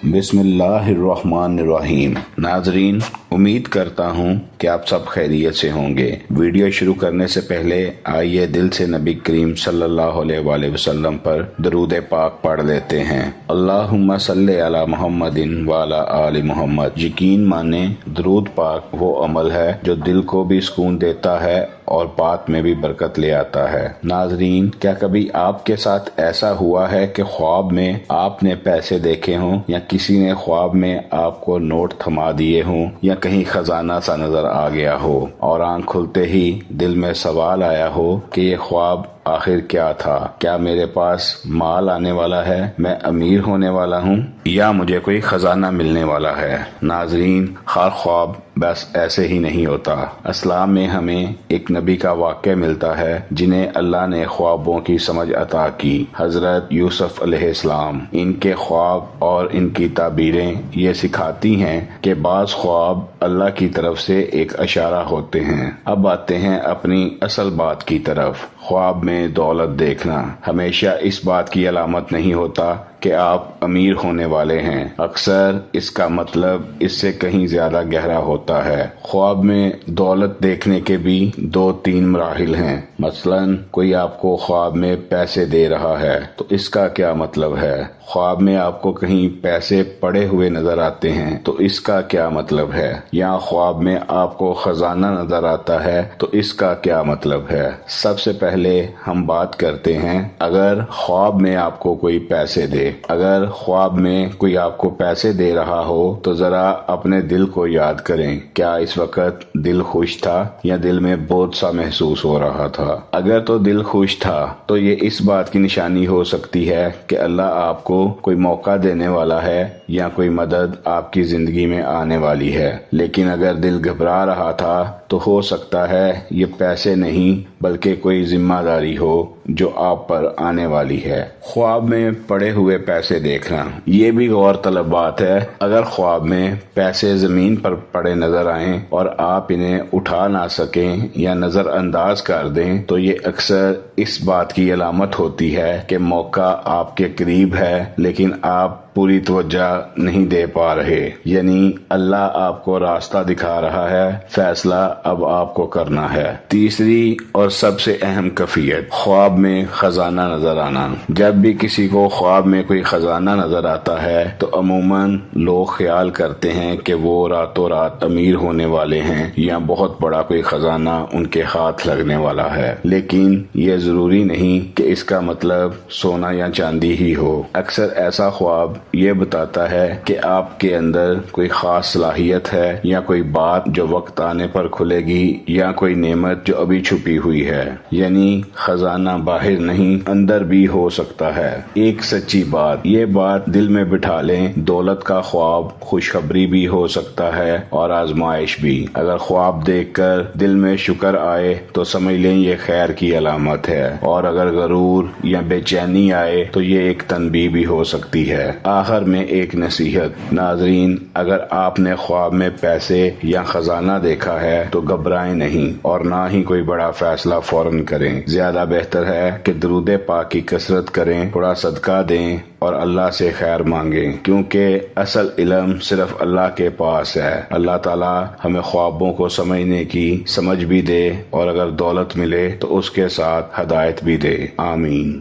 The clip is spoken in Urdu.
بسم اللہ الرحمن الرحیم۔ ناظرین، امید کرتا ہوں کہ آپ سب خیریت سے ہوں گے۔ ویڈیو شروع کرنے سے پہلے آئیے دل سے نبی کریم صلی اللہ علیہ وآلہ وسلم پر درود پاک پڑھ لیتے ہیں۔ اللہم صلی علی محمد وعلی آل محمد۔ یقین مانیں درود پاک وہ عمل ہے جو دل کو بھی سکون دیتا ہے اور بات میں بھی برکت لے آتا ہے۔ ناظرین، کیا کبھی آپ کے ساتھ ایسا ہوا ہے کہ خواب میں آپ نے پیسے دیکھے ہوں یا کسی نے خواب میں آپ کو نوٹ تھما دیے ہوں یا کہیں خزانہ سا نظر آ گیا ہو اور آنکھ کھلتے ہی دل میں سوال آیا ہو کہ یہ خواب آخر کیا تھا؟ کیا میرے پاس مال آنے والا ہے؟ میں امیر ہونے والا ہوں یا مجھے کوئی خزانہ ملنے والا ہے؟ ناظرین، ہر خواب بس ایسے ہی نہیں ہوتا۔ اسلام میں ہمیں ایک نبی کا واقعہ ملتا ہے جنہیں اللہ نے خوابوں کی سمجھ عطا کی۔ حضرت یوسف علیہ السلام۔ ان کے خواب اور ان کی تعبیریں یہ سکھاتی ہیں کہ بعض خواب اللہ کی طرف سے ایک اشارہ ہوتے ہیں۔ اب آتے ہیں اپنی اصل بات کی طرف۔ خواب میں دولت دیکھنا ہمیشہ اس بات کی علامت نہیں ہوتا کہ آپ امیر ہونے والے ہیں۔ اکثر اس کا مطلب اس سے کہیں زیادہ گہرا ہوتا ہے۔ خواب میں دولت دیکھنے کے بھی 2-3 مراحل ہیں۔ مثلا کوئی آپ کو خواب میں پیسے دے رہا ہے تو اس کا کیا مطلب ہے؟ خواب میں آپ کو کہیں پیسے پڑے ہوئے نظر آتے ہیں تو اس کا کیا مطلب ہے؟ یا خواب میں آپ کو خزانہ نظر آتا ہے تو اس کا کیا مطلب ہے؟ سب سے پہلے ہم بات کرتے ہیں اگر خواب میں آپ کو کوئی پیسے دے۔ اگر خواب میں کوئی آپ کو پیسے دے رہا ہو تو ذرا اپنے دل کو یاد کریں، کیا اس وقت دل خوش تھا یا دل میں بوجھ سا محسوس ہو رہا تھا؟ اگر تو دل خوش تھا تو یہ اس بات کی نشانی ہو سکتی ہے کہ اللہ آپ کو کوئی موقع دینے والا ہے یا کوئی مدد آپ کی زندگی میں آنے والی ہے۔ لیکن اگر دل گھبرا رہا تھا تو ہو سکتا ہے یہ پیسے نہیں بلکہ کوئی ذمہ داری ہو جو آپ پر آنے والی ہے۔ خواب میں پڑے ہوئے پیسے دیکھنا یہ بھی غور طلب بات ہے۔ اگر خواب میں پیسے زمین پر پڑے نظر آئیں اور آپ انہیں اٹھا نہ سکیں یا نظر انداز کر دیں تو یہ اکثر اس بات کی علامت ہوتی ہے کہ موقع آپ کے قریب ہے لیکن آپ پوری توجہ نہیں دے پا رہے، یعنی اللہ آپ کو راستہ دکھا رہا ہے، فیصلہ اب آپ کو کرنا ہے۔ تیسری اور سب سے اہم کیفیت، خواب میں خزانہ نظر آنا۔ جب بھی کسی کو خواب میں کوئی خزانہ نظر آتا ہے تو عموماً لوگ خیال کرتے ہیں کہ وہ راتوں رات امیر ہونے والے ہیں یا بہت بڑا کوئی خزانہ ان کے ہاتھ لگنے والا ہے، لیکن یہ ضروری نہیں کہ اس کا مطلب سونا یا چاندی ہی ہو۔ اکثر ایسا خواب یہ بتاتا ہے کہ آپ کے اندر کوئی خاص صلاحیت ہے یا کوئی بات جو وقت آنے پر کھلے گی یا کوئی نعمت جو ابھی چھپی ہوئی ہے، یعنی خزانہ باہر نہیں اندر بھی ہو سکتا ہے۔ ایک سچی بات، یہ بات دل میں بٹھا لیں، دولت کا خواب خوشخبری بھی ہو سکتا ہے اور آزمائش بھی۔ اگر خواب دیکھ کر دل میں شکر آئے تو سمجھ لیں یہ خیر کی علامت ہے، اور اگر غرور یا بے چینی آئے تو یہ ایک تنبیہ بھی ہو سکتی ہے۔ آخر میں ایک نصیحت، ناظرین، اگر آپ نے خواب میں پیسے یا خزانہ دیکھا ہے تو گھبرائیں نہیں اور نہ ہی کوئی بڑا فیصلہ فوراً کریں۔ زیادہ بہتر ہے کہ درود پاک کی کثرت کریں، تھوڑا صدقہ دیں اور اللہ سے خیر مانگیں، کیونکہ اصل علم صرف اللہ کے پاس ہے۔ اللہ تعالیٰ ہمیں خوابوں کو سمجھنے کی سمجھ بھی دے اور اگر دولت ملے تو اس کے ساتھ ہدایت بھی دے۔ آمین۔